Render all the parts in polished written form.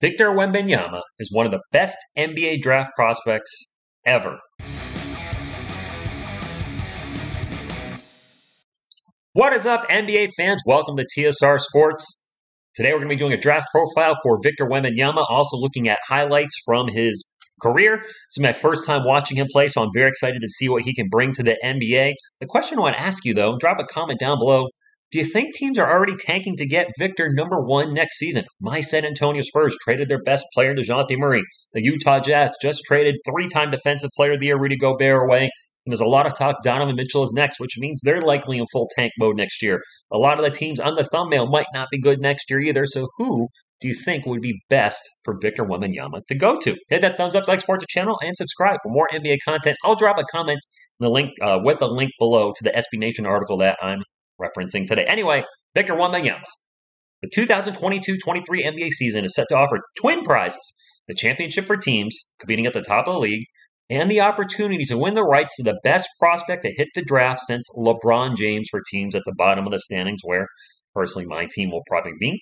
Victor Wembanyama is one of the best NBA draft prospects ever. What is up, NBA fans? Welcome to TSR Sports. Today we're going to be doing a draft profile for Victor Wembanyama, also looking at highlights from his career. This is my first time watching him play, so I'm very excited to see what he can bring to the NBA. The question I want to ask you, though, drop a comment down below. Do you think teams are already tanking to get Victor number one next season? My San Antonio Spurs traded their best player, DeJounte Murray. The Utah Jazz just traded three-time Defensive Player of the Year, Rudy Gobert, away. And there's a lot of talk Donovan Mitchell is next, which means they're likely in full tank mode next year. A lot of the teams on the thumbnail might not be good next year either, so who do you think would be best for Victor Wembanyama to go to? Hit that thumbs up, like, support the channel, and subscribe for more NBA content. I'll drop a comment in the link with a link below to the SB Nation article that I'm referencing today. Anyway, Victor Wembanyama. The 2022-23 NBA season is set to offer twin prizes: the championship for teams competing at the top of the league, and the opportunity to win the rights to the best prospect to hit the draft since LeBron James for teams at the bottom of the standings, where personally my team will probably be.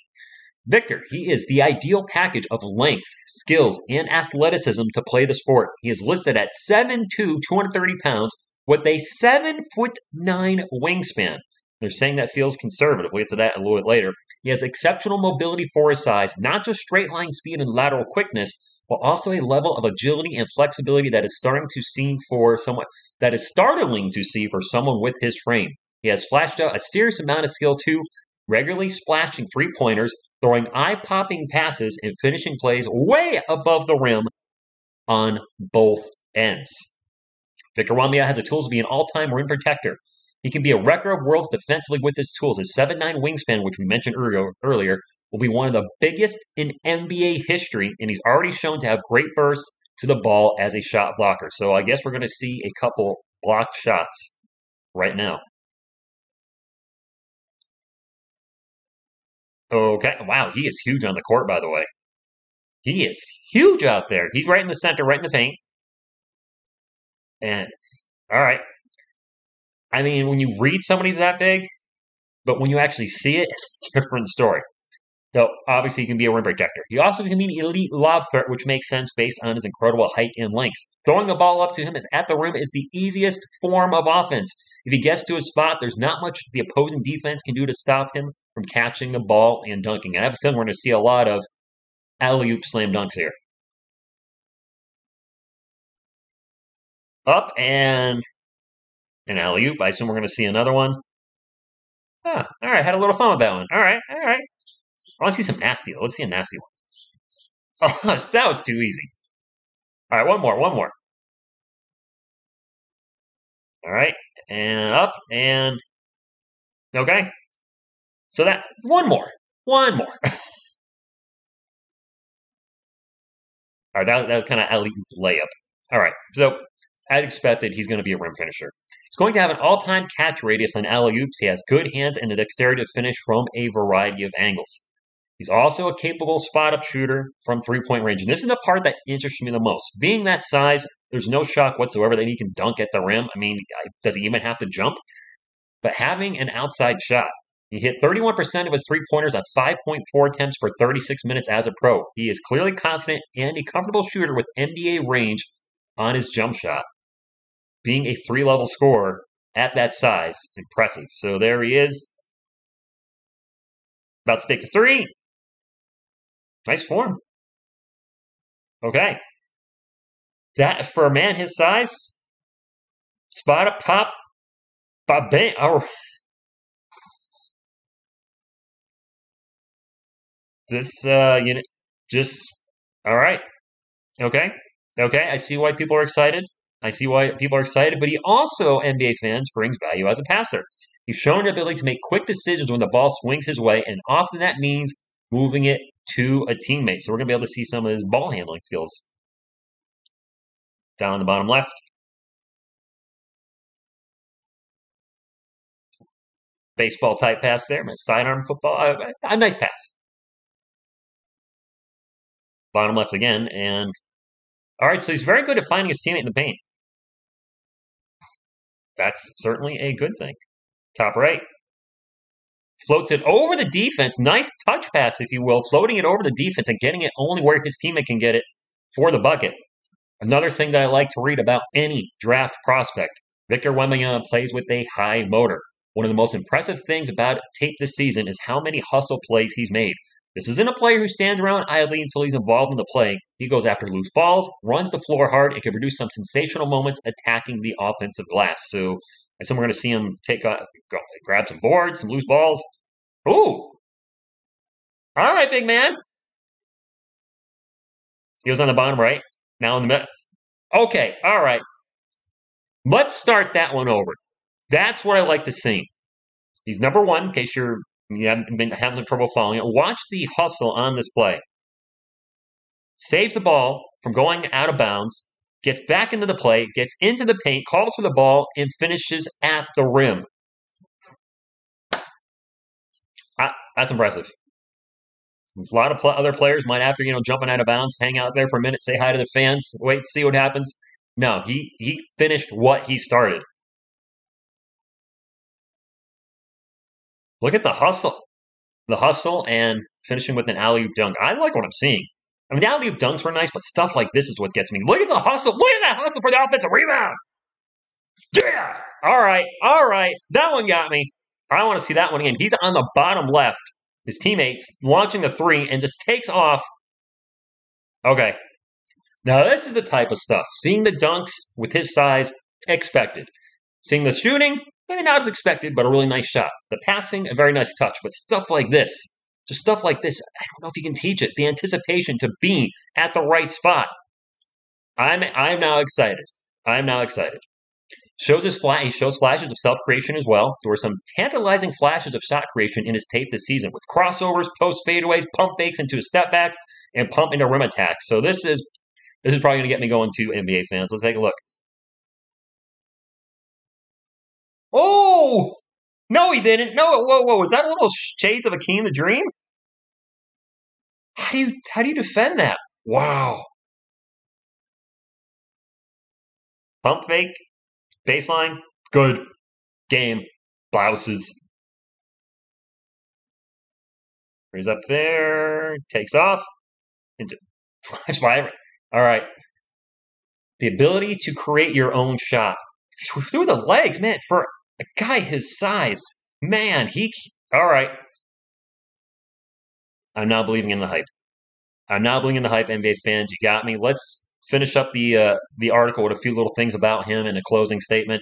Victor, he is the ideal package of length, skills, and athleticism to play the sport. He is listed at 7'2", 230 pounds, with a 7'9" wingspan. They're saying that feels conservative. We'll get to that a little bit later. He has exceptional mobility for his size, not just straight line speed and lateral quickness, but also a level of agility and flexibility that is starting to see for someone that is startling to see for someone with his frame. He has flashed out a serious amount of skill too, regularly splashing three-pointers, throwing eye-popping passes, and finishing plays way above the rim on both ends. Victor Wembanyama has the tools to be an all-time rim protector. He can be a wrecker of worlds defensively with his tools. His 7'9" wingspan, which we mentioned earlier, will be one of the biggest in NBA history, and he's already shown to have great bursts to the ball as a shot blocker. So I guess we're going to see a couple blocked shots right now. Okay, wow, he is huge on the court, by the way. He is huge out there. He's right in the center, right in the paint. And, all right. I mean, when you read somebody's that big, but when you actually see it, it's a different story. So, obviously, he can be a rim protector. He also can be an elite lob threat, which makes sense based on his incredible height and length. Throwing the ball up to him at the rim is the easiest form of offense. If he gets to a spot, there's not much the opposing defense can do to stop him from catching the ball and dunking. And I have a feeling we're going to see a lot of alley-oop slam dunks here. Up and an alley-oop. I assume we're going to see another one. All right. Had a little fun with that one. All right. I want to see some nasty. Let's see a nasty one. Oh, that was too easy. All right, one more. All right, and up, and okay. So that, one more. All right, that was kind of alley-oop layup. All right, so as expected, he's going to be a rim finisher. He's going to have an all-time catch radius on alley-oops. He has good hands and the dexterity to finish from a variety of angles. He's also a capable spot-up shooter from three-point range. And this is the part that interests me the most. Being that size, there's no shock whatsoever that he can dunk at the rim. I mean, does he even have to jump? But having an outside shot, he hit 31% of his three-pointers at 5.4 attempts per 36 minutes as a pro. He is clearly confident and a comfortable shooter with NBA range on his jump shot. Being a three-level scorer at that size, impressive. So there he is. About to take the three. Nice form. Okay. That, for a man his size, spot up, pop, bang. Oh. This, just, all right. Okay. I see why people are excited. But he also, NBA fans, brings value as a passer. He's shown an ability to make quick decisions when the ball swings his way, and often that means moving it to a teammate. So we're going to be able to see some of his ball handling skills. Down on the bottom left. Baseball type pass there. Sidearm football. A nice pass. Bottom left again. And all right, so he's very good at finding his teammate in the paint. That's certainly a good thing. Top right. Floats it over the defense. Nice touch pass, if you will, floating it over the defense and getting it only where his teammate can get it for the bucket. Another thing that I like to read about any draft prospect, Victor Wembanyama plays with a high motor. One of the most impressive things about tape this season is how many hustle plays he's made. This isn't a player who stands around idly until he's involved in the play. He goes after loose balls, runs the floor hard, and can produce some sensational moments attacking the offensive glass. So I assume we're going to see him grab some boards, some loose balls. Ooh. All right, big man. He was on the bottom right. Now in the middle. Okay, all right. Let's start that one over. That's what I like to see. He's number one, in case you haven't been having some trouble following it. Watch the hustle on this play. Saves the ball from going out of bounds, gets back into the play, gets into the paint, calls for the ball, and finishes at the rim. That's impressive. A lot of other players might, after jumping out of bounds, hang out there for a minute, say hi to the fans, wait to see what happens. No, he finished what he started. Look at the hustle. The hustle and finishing with an alley-oop dunk. I like what I'm seeing. I mean, the alley-oop dunks were nice, but stuff like this is what gets me. Look at the hustle. Look at that hustle for the offensive rebound. Yeah. All right. That one got me. I want to see that one again. He's on the bottom left. His teammates launching the three and just takes off. Okay. Now, this is the type of stuff. Seeing the dunks with his size, expected. Seeing the shooting, maybe not as expected, but a really nice shot. The passing, a very nice touch. But stuff like this, just stuff like this, I don't know if you can teach it. The anticipation to be at the right spot. I'm now excited. He shows flashes of self-creation as well. There were some tantalizing flashes of shot creation in his tape this season with crossovers, post fadeaways, pump fakes into his step backs, and pump into rim attacks. So this is probably going to get me going to NBA fans. Let's take a look. Oh! No, he didn't. No, whoa. Was that a little shades of Akeem the Dream? How do you defend that? Wow. Pump fake. Baseline, good. Game, blouses. He's up there, takes off, into flash by. All right. The ability to create your own shot. Through the legs, man, for a guy his size. Man, all right. I'm not believing in the hype. NBA fans. You got me. Let's finish up the article with a few little things about him and a closing statement.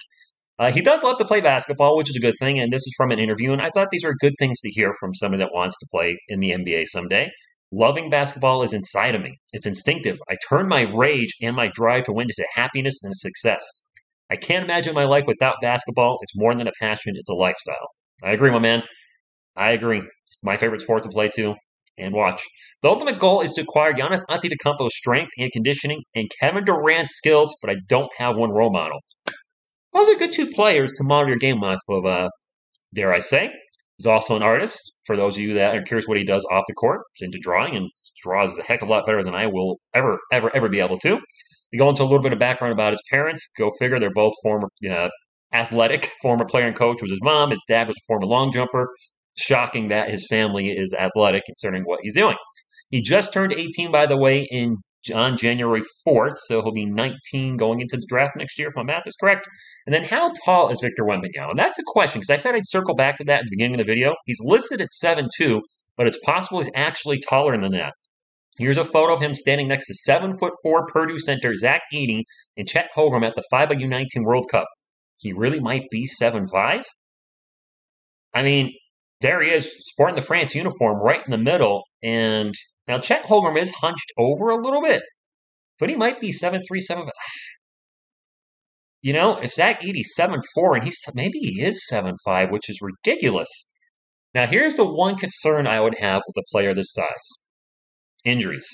He does love to play basketball, which is a good thing, and this is from an interview, and I thought these are good things to hear from somebody that wants to play in the NBA someday. Loving basketball is inside of me. It's instinctive. I turn my rage and my drive to win into happiness and success. I can't imagine my life without basketball. It's more than a passion. It's a lifestyle. I agree, my man. I agree. It's my favorite sport to play too and watch. The ultimate goal is to acquire Giannis Antetokounmpo's strength and conditioning and Kevin Durant's skills, but I don't have one role model. Those are good two players to model your game off of, dare I say. He's also an artist. For those of you that are curious what he does off the court, he's into drawing and draws a heck of a lot better than I will ever be able to. We go into a little bit of background about his parents. Go figure, they're both former athletic. Former player and coach was his mom. His dad was a former long jumper. Shocking that his family is athletic concerning what he's doing. He just turned 18, by the way, on January 4th, so he'll be 19 going into the draft next year, if my math is correct. And then how tall is Victor Wembanyama? And that's a question, because I said I'd circle back to that at the beginning of the video. He's listed at 7'2", but it's possible he's actually taller than that. Here's a photo of him standing next to 7'4" Purdue center Zach Edey and Chet Holmgren at the FIBA U19 World Cup. He really might be 7'5"? I mean, there he is, sporting the France uniform right in the middle. And now Chet Holmgren is hunched over a little bit, but he might be 7'3", 7'5". If Zach Edey's 7'4", and maybe he is 7'5", which is ridiculous. Now, here's the one concern I would have with a player this size. Injuries.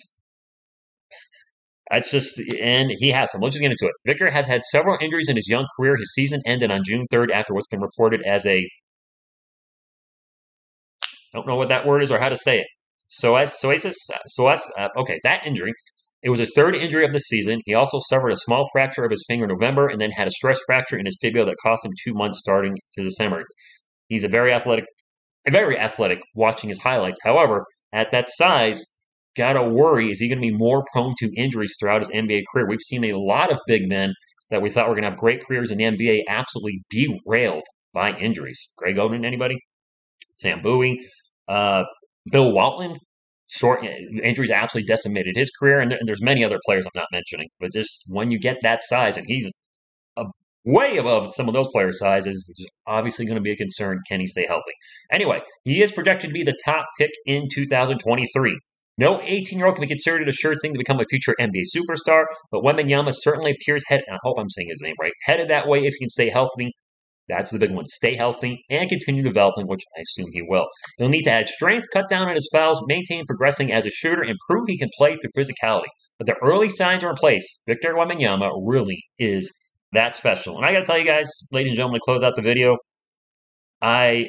And he has some. Let's just get into it. Victor has had several injuries in his young career. His season ended on June 3rd after what's been reported as a, don't know what that word is or how to say it. Okay, that injury. It was his third injury of the season. He also suffered a small fracture of his finger in November and then had a stress fracture in his fibula that cost him 2 months starting to December. He's a very athletic very athletic watching his highlights. However, at that size, gotta worry, is he going to be more prone to injuries throughout his NBA career? We've seen a lot of big men that we thought were going to have great careers in the NBA absolutely derailed by injuries. Greg Oden, anybody? Sam Bowie, Bill Walton. Short injuries absolutely decimated his career, and there's many other players I'm not mentioning. But just when you get that size, and he's a, way above some of those player sizes, it's obviously going to be a concern. Can he stay healthy? Anyway, he is projected to be the top pick in 2023. No 18-year-old can be considered a sure thing to become a future NBA superstar, but Wembanyama certainly appears headed, and I hope I'm saying his name right, headed that way if he can stay healthy. That's the big one. Stay healthy and continue developing, which I assume he will. He'll need to add strength, cut down on his fouls, maintain progressing as a shooter, and prove he can play through physicality. But the early signs are in place. Victor Wembanyama really is that special. And I got to tell you guys, ladies and gentlemen, to close out the video, I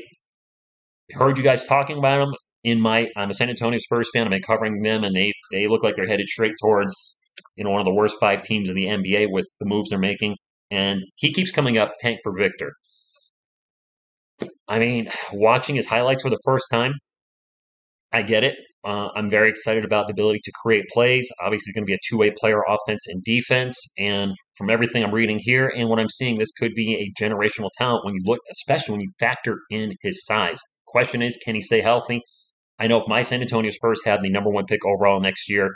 heard you guys talking about him I'm a San Antonio Spurs fan. I've been covering them, and they look like they're headed straight towards one of the worst 5 teams in the NBA with the moves they're making. And he keeps coming up, tank for Victor. I mean, watching his highlights for the first time, I get it. I'm very excited about the ability to create plays. Obviously, he's going to be a two-way player, offense and defense. And from everything I'm reading here and what I'm seeing, this could be a generational talent when you look, especially when you factor in his size. Question is, can he stay healthy? I know if my San Antonio Spurs had the number 1 pick overall next year,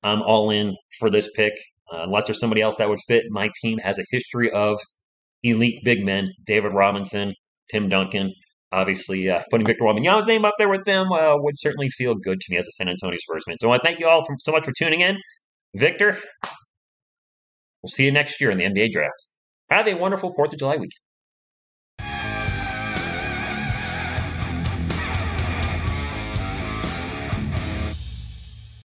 I'm all in for this pick. Unless there's somebody else that would fit. My team has a history of elite big men, David Robinson, Tim Duncan. Obviously, putting Victor Wembanyama's name up there with them would certainly feel good to me as a San Antonio Spurs fan. So I want to thank you all so much for tuning in. Victor, we'll see you next year in the NBA draft. Have a wonderful 4th of July weekend.